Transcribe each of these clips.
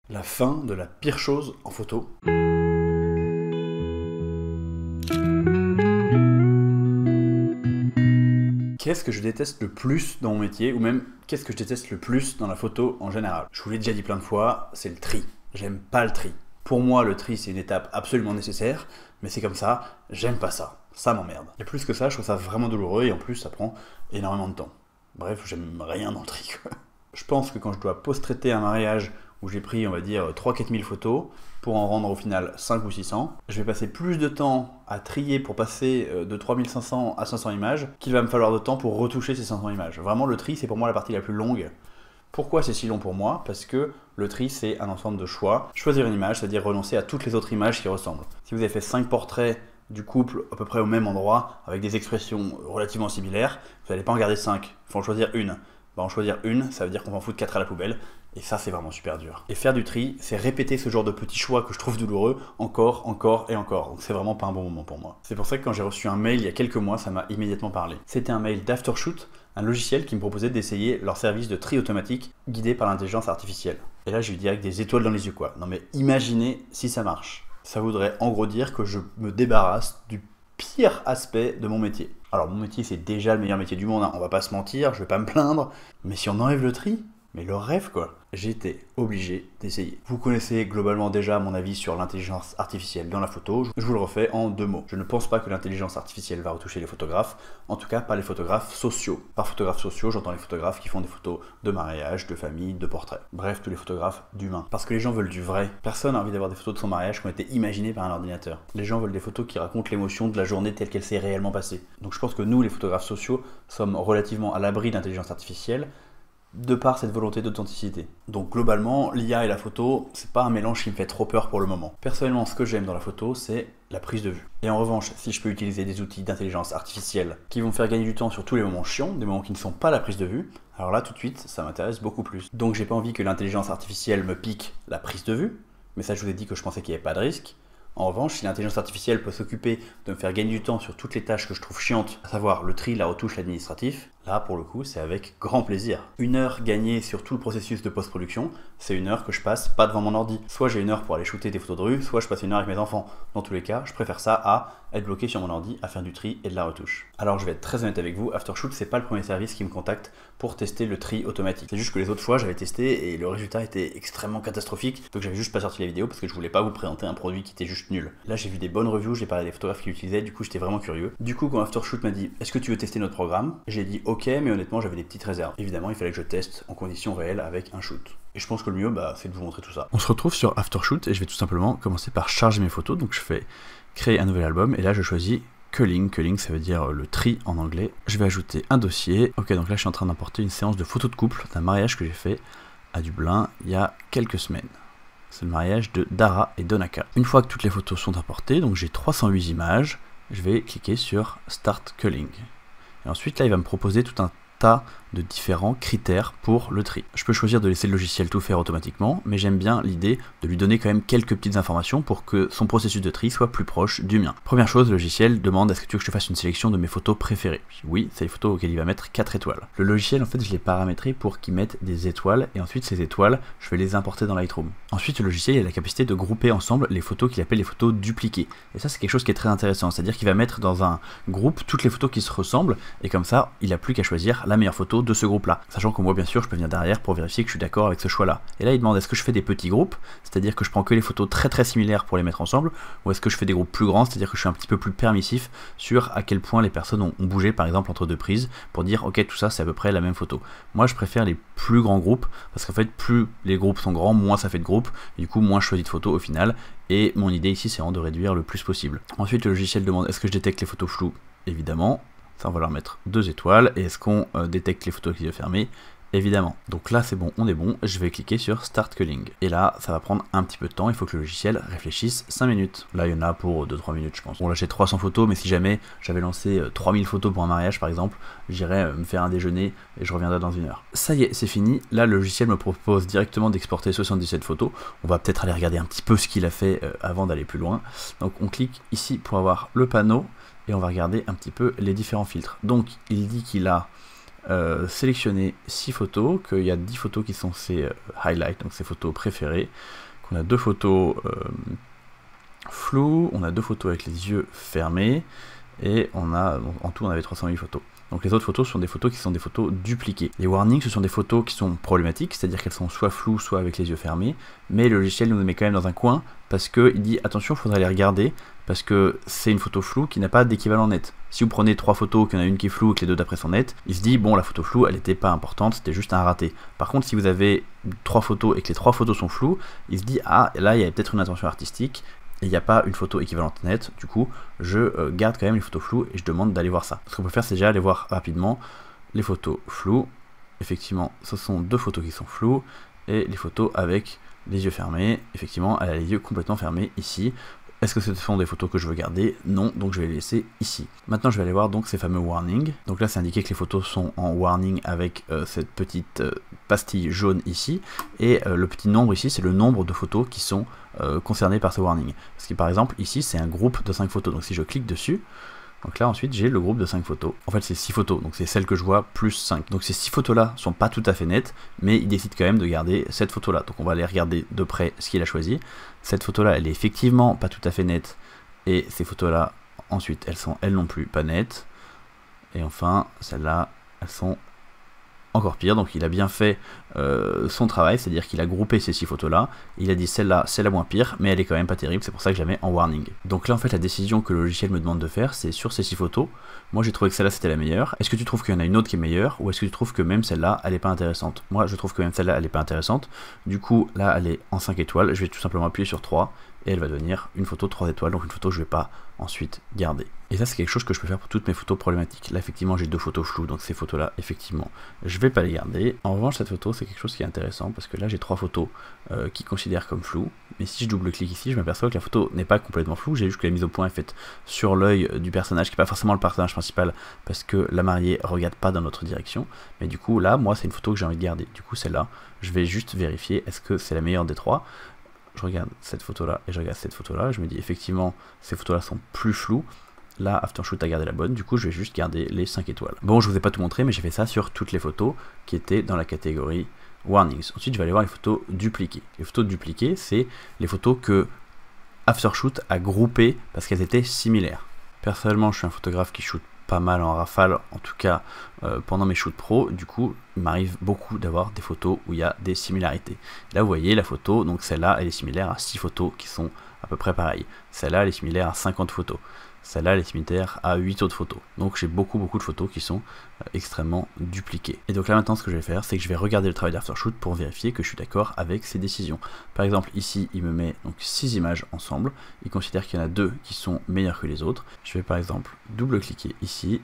La fin de la pire chose en photo. Qu'est-ce que je déteste le plus dans mon métier, ou même qu'est-ce que je déteste le plus dans la photo en général? Je vous l'ai déjà dit plein de fois, c'est le tri. J'aime pas le tri. Pour moi, le tri, c'est une étape absolument nécessaire, mais c'est comme ça, j'aime pas ça. Ça m'emmerde. Et plus que ça, je trouve ça vraiment douloureux, et en plus, ça prend énormément de temps. Bref, j'aime rien dans le tri, quoi. Je pense que quand je dois post-traiter un mariage où j'ai pris, on va dire, 3-4 000 photos, pour en rendre au final 5 ou 600, je vais passer plus de temps à trier pour passer de 3500 à 500 images qu'il va me falloir de temps pour retoucher ces 500 images. Vraiment, le tri, c'est pour moi la partie la plus longue. Pourquoi c'est si long pour moi? Parce que le tri, c'est un ensemble de choix. Choisir une image, c'est-à-dire renoncer à toutes les autres images qui ressemblent. Si vous avez fait 5 portraits du couple à peu près au même endroit, avec des expressions relativement similaires, vous n'allez pas en garder 5, il faut en choisir une. En choisir une, ça veut dire qu'on va en foutre 4 à la poubelle, et ça c'est vraiment super dur. Et faire du tri, c'est répéter ce genre de petits choix que je trouve douloureux encore et encore, donc c'est vraiment pas un bon moment pour moi. C'est pour ça que quand j'ai reçu un mail il y a quelques mois, ça m'a immédiatement parlé. C'était un mail d'Aftershoot, un logiciel qui me proposait d'essayer leur service de tri automatique guidé par l'intelligence artificielle. Et là j'ai eu direct des étoiles dans les yeux quoi. Non mais imaginez si ça marche. Ça voudrait en gros dire que je me débarrasse du pire aspect de mon métier. Alors mon métier c'est déjà le meilleur métier du monde, hein. On va pas se mentir, je vais pas me plaindre, mais si on enlève le tri, mais le rêve quoi. J'étais obligé d'essayer. Vous connaissez globalement déjà mon avis sur l'intelligence artificielle dans la photo, je vous le refais en 2 mots. Je ne pense pas que l'intelligence artificielle va retoucher les photographes, en tout cas pas les photographes sociaux. Par photographes sociaux, j'entends les photographes qui font des photos de mariage, de famille, de portraits. Bref, tous les photographes d'humains. Parce que les gens veulent du vrai. Personne n'a envie d'avoir des photos de son mariage qui ont été imaginées par un ordinateur. Les gens veulent des photos qui racontent l'émotion de la journée telle qu'elle s'est réellement passée. Donc je pense que nous, les photographes sociaux, sommes relativement à l'abri d'intelligence artificielle, de par cette volonté d'authenticité. Donc globalement, l'IA et la photo, c'est pas un mélange qui me fait trop peur pour le moment. Personnellement, ce que j'aime dans la photo, c'est la prise de vue. Et en revanche, si je peux utiliser des outils d'intelligence artificielle qui vont me faire gagner du temps sur tous les moments chiants, des moments qui ne sont pas la prise de vue, alors là tout de suite, ça m'intéresse beaucoup plus. Donc j'ai pas envie que l'intelligence artificielle me pique la prise de vue, mais ça je vous ai dit que je pensais qu'il n'y avait pas de risque. En revanche, si l'intelligence artificielle peut s'occuper de me faire gagner du temps sur toutes les tâches que je trouve chiantes, à savoir le tri, la retouche, l'administratif, là pour le coup c'est avec grand plaisir. 1 heure gagnée sur tout le processus de post-production, c'est 1 heure que je passe pas devant mon ordi. Soit j'ai 1 heure pour aller shooter des photos de rue, soit je passe 1 heure avec mes enfants. Dans tous les cas, je préfère ça à être bloqué sur mon ordi à faire du tri et de la retouche. Alors je vais être très honnête avec vous, Aftershoot c'est pas le premier service qui me contacte pour tester le tri automatique. C'est juste que les autres fois j'avais testé et le résultat était extrêmement catastrophique, donc j'avais juste pas sorti la vidéo parce que je voulais pas vous présenter un produit qui était juste nul. Là j'ai vu des bonnes reviews, j'ai parlé à des photographes qui l'utilisaient, du coup j'étais vraiment curieux. Du coup quand Aftershoot m'a dit est-ce que tu veux tester notre programme, j'ai dit ok, mais honnêtement j'avais des petites réserves. Évidemment il fallait que je teste en conditions réelles avec un shoot. Et je pense que le mieux c'est de vous montrer tout ça. On se retrouve sur Aftershoot et je vais tout simplement commencer par charger mes photos, donc je fais créer un nouvel album et là je choisis culling, culling ça veut dire le tri en anglais. Je vais ajouter un dossier. Ok, donc là je suis en train d'importer une séance de photos de couple d'un mariage que j'ai fait à Dublin il y a quelques semaines. C'est le mariage de Dara et Donaka. Une fois que toutes les photos sont importées, donc j'ai 308 images, je vais cliquer sur Start Culling. Et ensuite là il va me proposer tout un tas de différents critères pour le tri. Je peux choisir de laisser le logiciel tout faire automatiquement, mais j'aime bien l'idée de lui donner quand même quelques petites informations pour que son processus de tri soit plus proche du mien. Première chose, le logiciel demande est-ce que tu veux que je te fasse une sélection de mes photos préférées? Oui, c'est les photos auxquelles il va mettre 4 étoiles. Le logiciel en fait je l'ai paramétré pour qu'il mette des étoiles et ensuite ces étoiles je vais les importer dans Lightroom. Ensuite le logiciel a la capacité de grouper ensemble les photos qu'il appelle les photos dupliquées. Et ça c'est quelque chose qui est très intéressant, c'est-à-dire qu'il va mettre dans un groupe toutes les photos qui se ressemblent et comme ça il n'a plus qu'à choisir la meilleure photo de ce groupe là. Sachant que moi bien sûr je peux venir derrière pour vérifier que je suis d'accord avec ce choix là. Et là il demande est-ce que je fais des petits groupes, c'est-à-dire que je prends que les photos très similaires pour les mettre ensemble, ou est-ce que je fais des groupes plus grands, c'est-à-dire que je suis un petit peu plus permissif sur à quel point les personnes ont bougé par exemple entre 2 prises pour dire ok tout ça c'est à peu près la même photo. Moi je préfère les plus grands groupes parce qu'en fait plus les groupes sont grands, moins ça fait de groupes, et du coup moins je choisis de photos au final, et mon idée ici c'est vraiment de réduire le plus possible. Ensuite le logiciel demande est-ce que je détecte les photos floues, évidemment. Ça on va leur mettre 2 étoiles. Et est-ce qu'on détecte les photos avec les yeux fermés? Évidemment. Donc là c'est bon, on est bon, je vais cliquer sur Start Culling. Et là ça va prendre un petit peu de temps, il faut que le logiciel réfléchisse 5 minutes. Là il y en a pour 2-3 minutes je pense. Bon là j'ai 300 photos, mais si jamais j'avais lancé 3000 photos pour un mariage par exemple, j'irais me faire un déjeuner et je reviendrai dans 1 heure. Ça y est, c'est fini. Là le logiciel me propose directement d'exporter 77 photos. On va peut-être aller regarder un petit peu ce qu'il a fait avant d'aller plus loin. Donc on clique ici pour avoir le panneau et on va regarder un petit peu les différents filtres. Donc il dit qu'il a sélectionner 6 photos, qu'il y a 10 photos qui sont ces highlights, donc ces photos préférées, qu'on a 2 photos floues, on a 2 photos avec les yeux fermés, et on a, en tout on avait 308 photos. Donc les autres photos sont des photos qui sont des photos dupliquées. Les warnings, ce sont des photos qui sont problématiques, c'est-à-dire qu'elles sont soit floues, soit avec les yeux fermés, mais le logiciel nous les met quand même dans un coin, parce qu'il dit attention, il faudrait les regarder, parce que c'est une photo floue qui n'a pas d'équivalent net. Si vous prenez 3 photos, qu'il y en a une qui est floue et que les 2 d'après sont nettes, il se dit bon, la photo floue, elle n'était pas importante, c'était juste un raté. Par contre, si vous avez 3 photos et que les 3 photos sont floues, il se dit ah, là il y a peut-être une intention artistique, et il n'y a pas une photo équivalente nette, du coup je garde quand même les photos floues et je demande d'aller voir ça. Ce qu'on peut faire, c'est déjà aller voir rapidement les photos floues. Effectivement, ce sont 2 photos qui sont floues, et les photos avec les yeux fermés, effectivement elle a les yeux complètement fermés ici. Est-ce que ce sont des photos que je veux garder? Non, donc je vais les laisser ici. Maintenant je vais aller voir donc ces fameux warnings. Donc là c'est indiqué que les photos sont en warning avec cette petite pastille jaune ici, et le petit nombre ici c'est le nombre de photos qui sont concernées par ce warning. Parce que par exemple ici c'est un groupe de 5 photos, donc si je clique dessus, donc là ensuite j'ai le groupe de 5 photos. En fait c'est 6 photos, donc c'est celles que je vois plus 5. Donc ces 6 photos là sont pas tout à fait nettes, mais il décide quand même de garder cette photo là. Donc on va aller regarder de près ce qu'il a choisi. Cette photo là elle est effectivement pas tout à fait nette, et ces photos là ensuite elles sont elles non plus pas nettes. Et enfin celles là elles sont encore pire, donc il a bien fait son travail, c'est-à-dire qu'il a groupé ces 6 photos là, il a dit celle-là c'est la moins pire, mais elle est quand même pas terrible, c'est pour ça que je la mets en warning. Donc là en fait la décision que le logiciel me demande de faire, c'est sur ces 6 photos, moi j'ai trouvé que celle-là c'était la meilleure. Est-ce que tu trouves qu'il y en a une autre qui est meilleure, ou est-ce que tu trouves que même celle-là elle est pas intéressante? Moi je trouve que même celle-là elle est pas intéressante, du coup là elle est en 5 étoiles, je vais tout simplement appuyer sur 3, et elle va devenir une photo 3 étoiles, donc une photo que je vais pas ensuite garder. Et ça c'est quelque chose que je peux faire pour toutes mes photos problématiques. Là effectivement j'ai 2 photos floues, donc ces photos là effectivement je vais pas les garder. En revanche cette photo c'est quelque chose qui est intéressant, parce que là j'ai 3 photos qui considèrent comme floues, mais si je double clique ici je m'aperçois que la photo n'est pas complètement floue, j'ai juste que la mise au point est faite sur l'œil du personnage, qui n'est pas forcément le personnage principal, parce que la mariée regarde pas dans notre direction, mais du coup là moi c'est une photo que j'ai envie de garder. Du coup celle-là je vais juste vérifier est-ce que c'est la meilleure des 3. Je regarde cette photo là et je regarde cette photo là, je me dis effectivement ces photos là sont plus floues, là Aftershoot a gardé la bonne, du coup je vais juste garder les 5 étoiles. Bon je vous ai pas tout montré, mais j'ai fait ça sur toutes les photos qui étaient dans la catégorie warnings. Ensuite je vais aller voir les photos dupliquées. Les photos dupliquées c'est les photos que Aftershoot a groupées parce qu'elles étaient similaires. Personnellement je suis un photographe qui shoot pas mal en rafale, en tout cas pendant mes shoots pro, du coup il m'arrive beaucoup d'avoir des photos où il y a des similarités. Là vous voyez la photo, donc celle-là elle est similaire à 6 photos qui sont à peu près pareilles. Celle-là elle est similaire à 50 photos. Celle-là elle est similaire à 8 autres photos. Donc j'ai beaucoup de photos qui sont extrêmement dupliquées. Et donc là maintenant ce que je vais faire, c'est que je vais regarder le travail d'Aftershoot pour vérifier que je suis d'accord avec ces décisions. Par exemple ici il me met donc 6 images ensemble, il considère qu'il y en a 2 qui sont meilleures que les autres. Je vais par exemple double cliquer ici,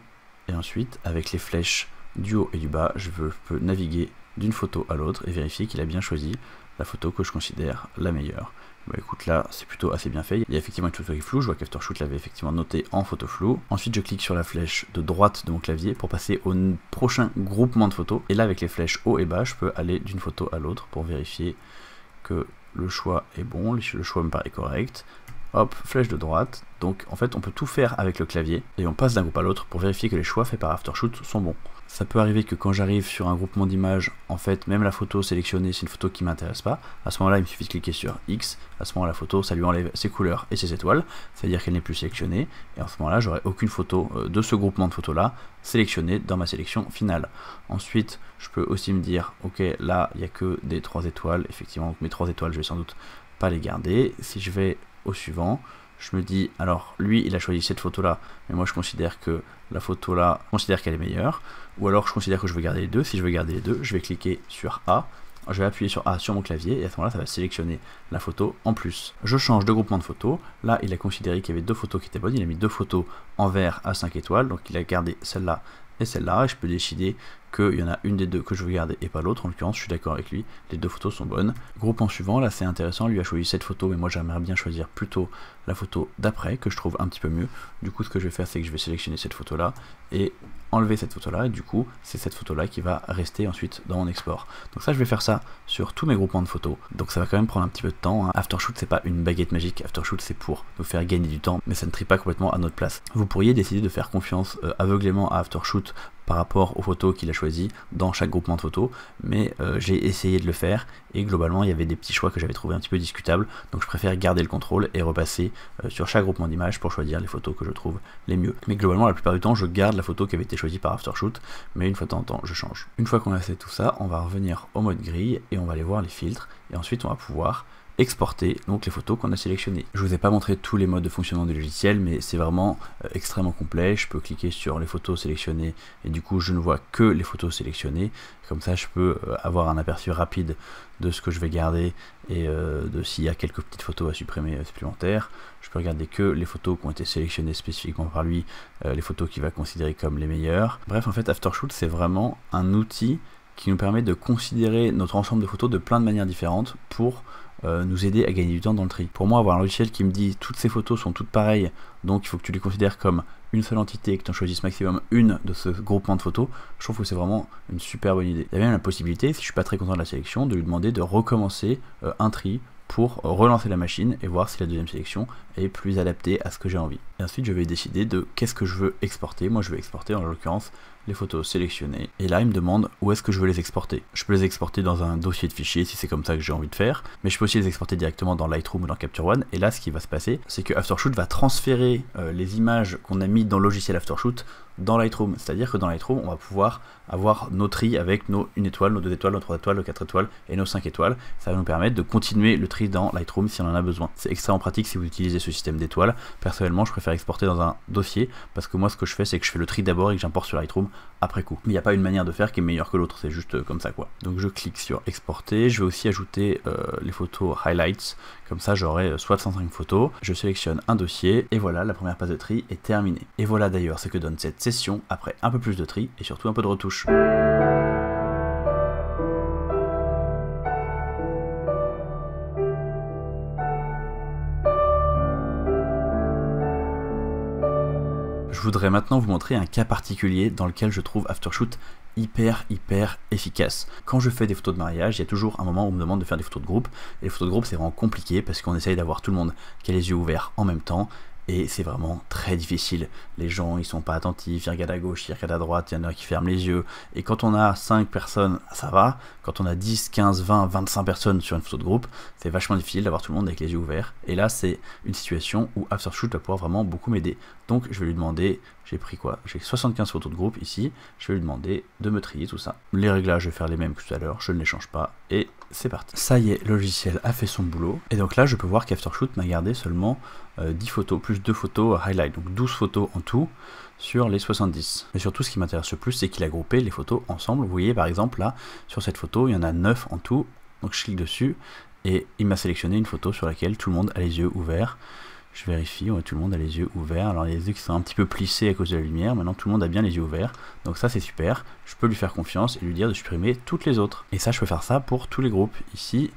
et ensuite avec les flèches du haut et du bas, je peux naviguer d'une photo à l'autre et vérifier qu'il a bien choisi la photo que je considère la meilleure. Bah écoute, là c'est plutôt assez bien fait. Il y a effectivement une photo qui est floue, je vois qu'Aftershoot l'avait effectivement noté en photo floue. Ensuite je clique sur la flèche de droite de mon clavier pour passer au prochain groupement de photos. Et là avec les flèches haut et bas, je peux aller d'une photo à l'autre pour vérifier que le choix est bon, le choix me paraît correct. Hop, flèche de droite. Donc en fait on peut tout faire avec le clavier et on passe d'un groupe à l'autre pour vérifier que les choix faits par Aftershoot sont bons. Ça peut arriver que quand j'arrive sur un groupement d'images, en fait même la photo sélectionnée c'est une photo qui m'intéresse pas. À ce moment là il me suffit de cliquer sur X, à ce moment là la photo ça lui enlève ses couleurs et ses étoiles, c'est à dire qu'elle n'est plus sélectionnée, et en ce moment là j'aurai aucune photo de ce groupement de photos là sélectionnée dans ma sélection finale. Ensuite je peux aussi me dire ok là il n'y a que des 3 étoiles, effectivement donc mes 3 étoiles je vais sans doute pas les garder. Si je vais au suivant, je me dis, alors lui il a choisi cette photo là, mais moi je considère que la photo là, je considère qu'elle est meilleure, ou alors je considère que je veux garder les deux. Si je veux garder les deux, je vais cliquer sur A, je vais appuyer sur A sur mon clavier, et à ce moment là ça va sélectionner la photo en plus. Je change de groupement de photos, là il a considéré qu'il y avait 2 photos qui étaient bonnes, il a mis 2 photos en vert à 5 étoiles, donc il a gardé celle-là et celle-là, et je peux décider qu'il y en a une des deux que je veux garder et pas l'autre. En l'occurrence je suis d'accord avec lui, les 2 photos sont bonnes. Groupement suivant, là c'est intéressant, lui a choisi cette photo, mais moi j'aimerais bien choisir plutôt la photo d'après, que je trouve un petit peu mieux. Du coup ce que je vais faire c'est que je vais sélectionner cette photo là et enlever cette photo là, et du coup c'est cette photo là qui va rester ensuite dans mon export. Donc ça je vais faire ça sur tous mes groupements de photos, donc ça va quand même prendre un petit peu de temps, hein. Aftershoot c'est pas une baguette magique, Aftershoot c'est pour nous faire gagner du temps, mais ça ne trie pas complètement à notre place. Vous pourriez décider de faire confiance aveuglément à Aftershoot par rapport aux photos qu'il a choisies dans chaque groupement de photos, mais j'ai essayé de le faire et globalement il y avait des petits choix que j'avais trouvé un petit peu discutables, donc je préfère garder le contrôle et repasser sur chaque groupement d'images pour choisir les photos que je trouve les mieux. Mais globalement la plupart du temps je garde la photo qui avait été choisie par Aftershoot, mais une fois de temps en temps je change. Une fois qu'on a fait tout ça, on va revenir au mode grille et on va aller voir les filtres et ensuite on va pouvoir exporter donc les photos qu'on a sélectionnées. Je vous ai pas montré tous les modes de fonctionnement du logiciel, mais c'est vraiment extrêmement complet. Je peux cliquer sur les photos sélectionnées et du coup je ne vois que les photos sélectionnées. Comme ça je peux avoir un aperçu rapide de ce que je vais garder et de s'il y a quelques petites photos à supprimer supplémentaires. Je peux regarder que les photos qui ont été sélectionnées spécifiquement par lui, les photos qu'il va considérer comme les meilleures. Bref, en fait Aftershoot c'est vraiment un outil qui nous permet de considérer notre ensemble de photos de plein de manières différentes pour nous aider à gagner du temps dans le tri. Pour moi, avoir un logiciel qui me dit toutes ces photos sont toutes pareilles, donc il faut que tu les considères comme une seule entité et que tu en choisisses maximum une de ce groupement de photos, je trouve que c'est vraiment une super bonne idée. Il y a même la possibilité, si je suis pas très content de la sélection, de lui demander de recommencer un tri pour relancer la machine et voir si la deuxième sélection est plus adaptée à ce que j'ai envie. Et ensuite je vais décider de qu'est-ce que je veux exporter. Moi je vais exporter en l'occurrence les photos sélectionnées, et là il me demande où est-ce que je veux les exporter. Je peux les exporter dans un dossier de fichiers si c'est comme ça que j'ai envie de faire, mais je peux aussi les exporter directement dans Lightroom ou dans Capture One, et là ce qui va se passer, c'est que Aftershoot va transférer les images qu'on a mis dans le logiciel Aftershoot dans Lightroom, c'est-à-dire que dans Lightroom on va pouvoir avoir nos tris avec nos 1 étoile, nos 2 étoiles, nos 3 étoiles, nos 4 étoiles et nos 5 étoiles. Ça va nous permettre de continuer le tri dans Lightroom si on en a besoin. C'est extrêmement pratique si vous utilisez ce système d'étoiles. Personnellement je préfère exporter dans un dossier parce que moi ce que je fais c'est que je fais le tri d'abord et que j'importe sur Lightroom après coup. Mais il n'y a pas une manière de faire qui est meilleure que l'autre, c'est juste comme ça quoi. Donc je clique sur exporter, je vais aussi ajouter les photos highlights, comme ça j'aurai 65 photos, je sélectionne un dossier et voilà, la première phase de tri est terminée. Et voilà d'ailleurs ce que donne cette session après un peu plus de tri et surtout un peu de retouche. Je voudrais maintenant vous montrer un cas particulier dans lequel je trouve Aftershoot hyper efficace. Quand je fais des photos de mariage, il y a toujours un moment où on me demande de faire des photos de groupe, et les photos de groupe c'est vraiment compliqué parce qu'on essaye d'avoir tout le monde qui a les yeux ouverts en même temps, et c'est vraiment très difficile. Les gens ils sont pas attentifs, ils regardent à gauche, ils regardent à droite, il y en a qui ferment les yeux, et quand on a 5 personnes ça va, quand on a 10, 15, 20, 25 personnes sur une photo de groupe, c'est vachement difficile d'avoir tout le monde avec les yeux ouverts, et là c'est une situation où Aftershoot va pouvoir vraiment beaucoup m'aider. Donc je vais lui demander, j'ai pris quoi? J'ai 75 photos de groupe ici, je vais lui demander de me trier tout ça. Les réglages je vais faire les mêmes que tout à l'heure, je ne les change pas, et c'est parti. Ça y est, le logiciel a fait son boulot, et donc là je peux voir qu'Aftershoot m'a gardé seulement 10 photos, plus 2 photos highlight, donc 12 photos en tout sur les 70. Mais surtout ce qui m'intéresse le plus c'est qu'il a groupé les photos ensemble. Vous voyez par exemple là, sur cette photo il y en a 9 en tout, donc je clique dessus, et il m'a sélectionné une photo sur laquelle tout le monde a les yeux ouverts. Je vérifie, ouais, tout le monde a les yeux ouverts. Alors il y a les yeux qui sont un petit peu plissés à cause de la lumière, maintenant tout le monde a bien les yeux ouverts. Donc ça c'est super, je peux lui faire confiance et lui dire de supprimer toutes les autres. Et ça je peux faire ça pour tous les groupes. Ici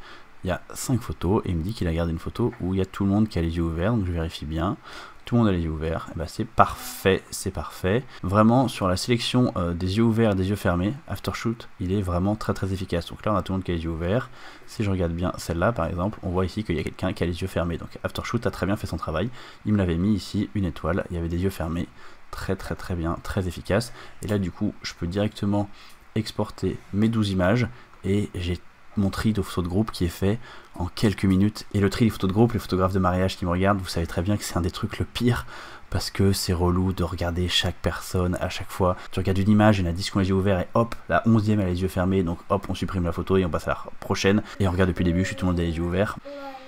il y a 5 photos et il me dit qu'il a gardé une photo où il y a tout le monde qui a les yeux ouverts, donc je vérifie bien. Tout le monde a les yeux ouverts, et ben c'est parfait, c'est parfait. Vraiment sur la sélection des yeux ouverts et des yeux fermés, Aftershoot il est vraiment très efficace. Donc là on a tout le monde qui a les yeux ouverts. Si je regarde bien celle-là par exemple, on voit ici qu'il y a quelqu'un qui a les yeux fermés. Donc Aftershoot a très bien fait son travail. Il me l'avait mis ici, 1 étoile, il y avait des yeux fermés. Très bien, très efficace. Et là du coup je peux directement exporter mes 12 images et j'ai mon tri de photos de groupe qui est fait en quelques minutes. Et le tri des photos de groupe, les photographes de mariage qui me regardent, vous savez très bien que c'est un des trucs le pire parce que c'est relou de regarder chaque personne à chaque fois. Tu regardes une image, il y en a 10 qui ont les yeux ouverts et hop, la 11e a les yeux fermés, donc hop, on supprime la photo et on passe à la prochaine et on regarde depuis le début, je suis tout le monde a les yeux ouverts.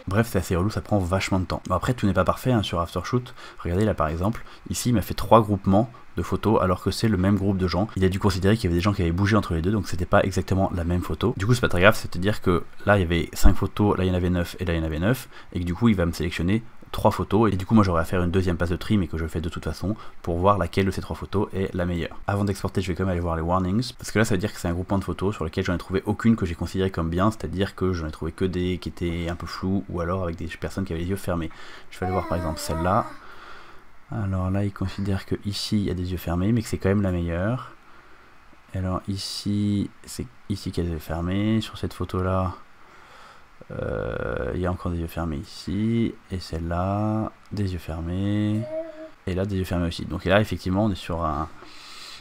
Bref, c'est assez relou, ça prend vachement de temps. Bon, après, tout n'est pas parfait hein, sur Aftershoot. Regardez là par exemple, ici il m'a fait 3 groupements de photos alors que c'est le même groupe de gens. Il a dû considérer qu'il y avait des gens qui avaient bougé entre les deux, donc c'était pas exactement la même photo. Du coup c'est pas très grave, c'est-à-dire que là il y avait 5 photos, là il y en avait 9 et là il y en avait 9, et que du coup il va me sélectionner 3 photos, et du coup moi j'aurai à faire une deuxième passe de tri mais que je fais de toute façon pour voir laquelle de ces 3 photos est la meilleure. Avant d'exporter je vais quand même aller voir les warnings, parce que là ça veut dire que c'est un groupement de photos sur lesquelles j'en ai trouvé aucune que j'ai considéré comme bien, c'est-à-dire que j'en ai trouvé que des qui étaient un peu floues ou alors avec des personnes qui avaient les yeux fermés. Je vais aller voir par exemple celle-là. Alors là il considère que ici il y a des yeux fermés mais que c'est quand même la meilleure. Et alors ici c'est ici qu'il y a des yeux fermés, sur cette photo là il y a encore des yeux fermés ici, et celle-là, des yeux fermés, et là des yeux fermés aussi. Donc là effectivement on est sur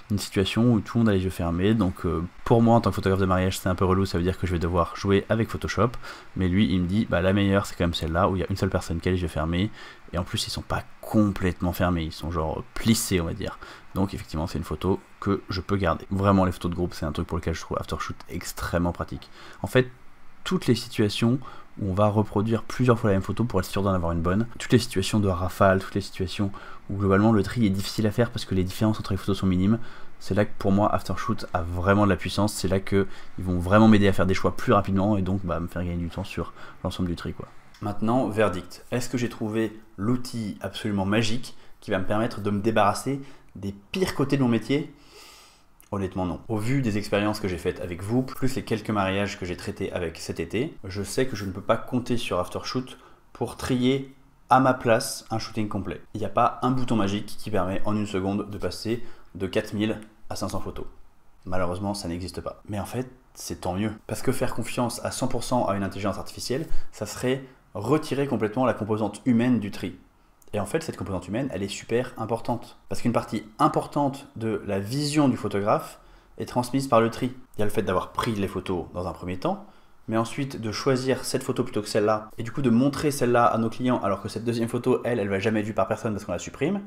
une situation où tout le monde a les yeux fermés. Donc pour moi en tant que photographe de mariage c'est un peu relou, ça veut dire que je vais devoir jouer avec Photoshop, mais lui il me dit bah la meilleure c'est quand même celle-là où il y a une seule personne qui a les yeux fermés, et en plus ils sont pas complètement fermés, ils sont genre plissés on va dire. Donc effectivement c'est une photo que je peux garder. Vraiment les photos de groupe c'est un truc pour lequel je trouve Aftershoot extrêmement pratique. En fait toutes les situations où on va reproduire plusieurs fois la même photo pour être sûr d'en avoir une bonne, toutes les situations de rafale, toutes les situations où globalement le tri est difficile à faire parce que les différences entre les photos sont minimes, c'est là que pour moi Aftershoot a vraiment de la puissance, c'est là qu'ils vont vraiment m'aider à faire des choix plus rapidement et donc me faire gagner du temps sur l'ensemble du tri quoi. Maintenant, verdict. Est-ce que j'ai trouvé l'outil absolument magique qui va me permettre de me débarrasser des pires côtés de mon métier ? Honnêtement non. Au vu des expériences que j'ai faites avec vous, plus les quelques mariages que j'ai traités avec cet été, je sais que je ne peux pas compter sur Aftershoot pour trier à ma place un shooting complet. Il n'y a pas un bouton magique qui permet en une seconde de passer de 4000 à 500 photos. Malheureusement, ça n'existe pas. Mais en fait, c'est tant mieux. Parce que faire confiance à 100% à une intelligence artificielle, ça serait retirer complètement la composante humaine du tri. Et en fait, cette composante humaine, elle est super importante. Parce qu'une partie importante de la vision du photographe est transmise par le tri. Il y a le fait d'avoir pris les photos dans un premier temps, mais ensuite de choisir cette photo plutôt que celle-là, et du coup de montrer celle-là à nos clients, alors que cette deuxième photo, elle va jamais être vue par personne parce qu'on la supprime.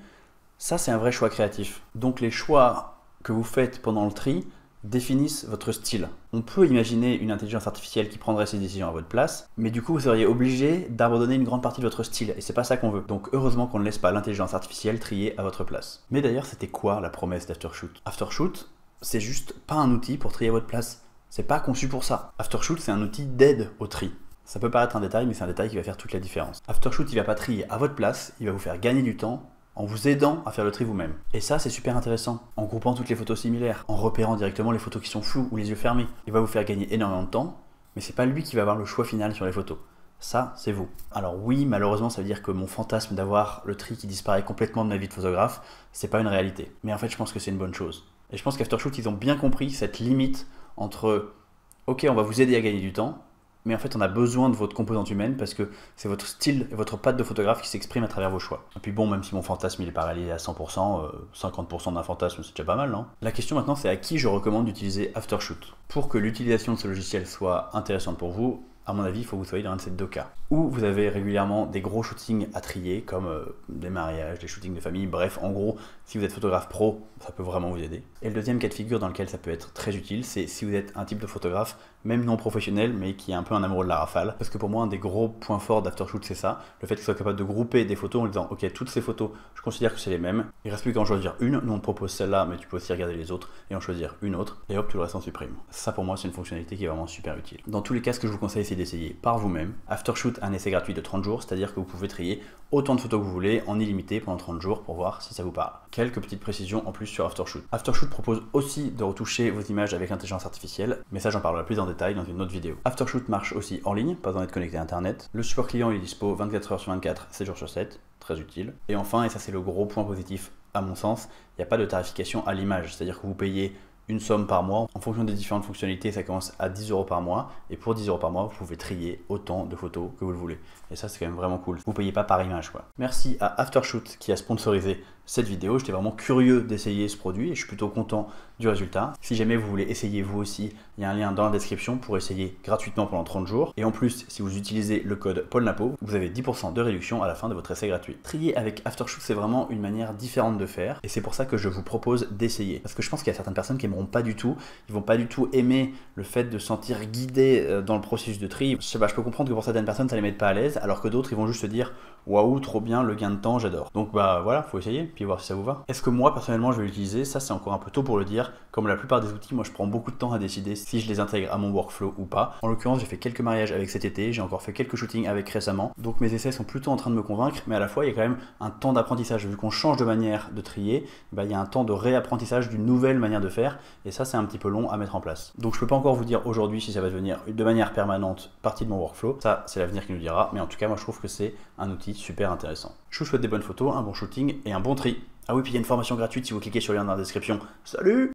Ça, c'est un vrai choix créatif. Donc les choix que vous faites pendant le tri définissent votre style. On peut imaginer une intelligence artificielle qui prendrait ces décisions à votre place, mais du coup vous seriez obligé d'abandonner une grande partie de votre style, et c'est pas ça qu'on veut. Donc heureusement qu'on ne laisse pas l'intelligence artificielle trier à votre place. Mais d'ailleurs c'était quoi la promesse d'Aftershoot ? Aftershoot, c'est juste pas un outil pour trier à votre place. C'est pas conçu pour ça. Aftershoot c'est un outil d'aide au tri. Ça peut paraître un détail, mais c'est un détail qui va faire toute la différence. Aftershoot il va pas trier à votre place, il va vous faire gagner du temps en vous aidant à faire le tri vous-même. Et ça, c'est super intéressant. En groupant toutes les photos similaires, en repérant directement les photos qui sont floues ou les yeux fermés, il va vous faire gagner énormément de temps, mais c'est pas lui qui va avoir le choix final sur les photos. Ça, c'est vous. Alors oui, malheureusement, ça veut dire que mon fantasme d'avoir le tri qui disparaît complètement de ma vie de photographe, c'est pas une réalité. Mais en fait, je pense que c'est une bonne chose. Et je pense qu'Aftershoot, ils ont bien compris cette limite entre « Ok, on va vous aider à gagner du temps », mais en fait on a besoin de votre composante humaine parce que c'est votre style et votre patte de photographe qui s'exprime à travers vos choix. Et puis bon, même si mon fantasme il est pas réalisé à 100%, 50% d'un fantasme c'est déjà pas mal, non ? La question maintenant c'est à qui je recommande d'utiliser Aftershoot. Pour que l'utilisation de ce logiciel soit intéressante pour vous, à mon avis il faut que vous soyez dans un de ces deux cas. Ou vous avez régulièrement des gros shootings à trier comme des mariages, des shootings de famille, bref en gros si vous êtes photographe pro ça peut vraiment vous aider. Et le deuxième cas de figure dans lequel ça peut être très utile, c'est si vous êtes un type de photographe même non professionnel mais qui est un peu un amoureux de la rafale, parce que pour moi un des gros points forts d'Aftershoot c'est ça, le fait qu'il soit capable de grouper des photos en disant ok toutes ces photos je considère que c'est les mêmes, il reste plus qu'à en choisir une, nous on te propose celle-là mais tu peux aussi regarder les autres et en choisir une autre et hop tout le reste on supprime. Ça pour moi c'est une fonctionnalité qui est vraiment super utile. Dans tous les cas ce que je vous conseille c'est d'essayer par vous-même. Aftershoot a un essai gratuit de 30 jours, c'est-à-dire que vous pouvez trier autant de photos que vous voulez en illimité pendant 30 jours pour voir si ça vous parle. Quelques petites précisions en plus sur Aftershoot. Aftershoot propose aussi de retoucher vos images avec l'intelligence artificielle, mais ça j'en parlerai plus en détail dans une autre vidéo. Aftershoot marche aussi en ligne, pas besoin d'être connecté à internet. Le support client il est dispo 24 h sur 24, 7 jours sur 7, très utile. Et enfin, et ça c'est le gros point positif à mon sens, il n'y a pas de tarification à l'image, c'est-à-dire que vous payez une somme par mois. En fonction des différentes fonctionnalités, ça commence à 10 € par mois. Et pour 10 € par mois, vous pouvez trier autant de photos que vous le voulez. Et ça, c'est quand même vraiment cool. Vous ne payez pas par image, quoi. Merci à Aftershoot qui a sponsorisé cette vidéo. J'étais vraiment curieux d'essayer ce produit et je suis plutôt content du résultat. Si jamais vous voulez essayer vous aussi, il y a un lien dans la description pour essayer gratuitement pendant 30 jours. Et en plus, si vous utilisez le code PaulNapo, vous avez 10% de réduction à la fin de votre essai gratuit. Trier avec Aftershoot, c'est vraiment une manière différente de faire. Et c'est pour ça que je vous propose d'essayer. Parce que je pense qu'il y a certaines personnes qui n'aimeront pas du tout. Ils vont pas du tout aimer le fait de se sentir guidé dans le processus de tri. Je sais pas, je peux comprendre que pour certaines personnes, ça les met pas à l'aise, alors que d'autres, ils vont juste se dire waouh, trop bien, le gain de temps, j'adore. Donc bah voilà, faut essayer, puis voir si ça vous va. Est-ce que moi, personnellement, je vais l'utiliser? Ça, c'est encore un peu tôt pour le dire. Comme la plupart des outils, moi, je prends beaucoup de temps à décider si je les intègre à mon workflow ou pas. En l'occurrence, j'ai fait quelques mariages avec cet été, j'ai encore fait quelques shootings avec récemment. Donc mes essais sont plutôt en train de me convaincre, mais à la fois, il y a quand même un temps d'apprentissage. Vu qu'on change de manière de trier, bah, il y a un temps de réapprentissage d'une nouvelle manière de faire, et ça, c'est un petit peu long à mettre en place. Donc je peux pas encore vous dire aujourd'hui si ça va devenir de manière permanente partie de mon workflow. Ça, c'est l'avenir qui nous dira, mais en tout cas, moi, je trouve que c'est un outil super intéressant. Je vous souhaite des bonnes photos, un bon shooting et un bon tri. Ah oui, puis il y a une formation gratuite si vous cliquez sur le lien dans la description. Salut!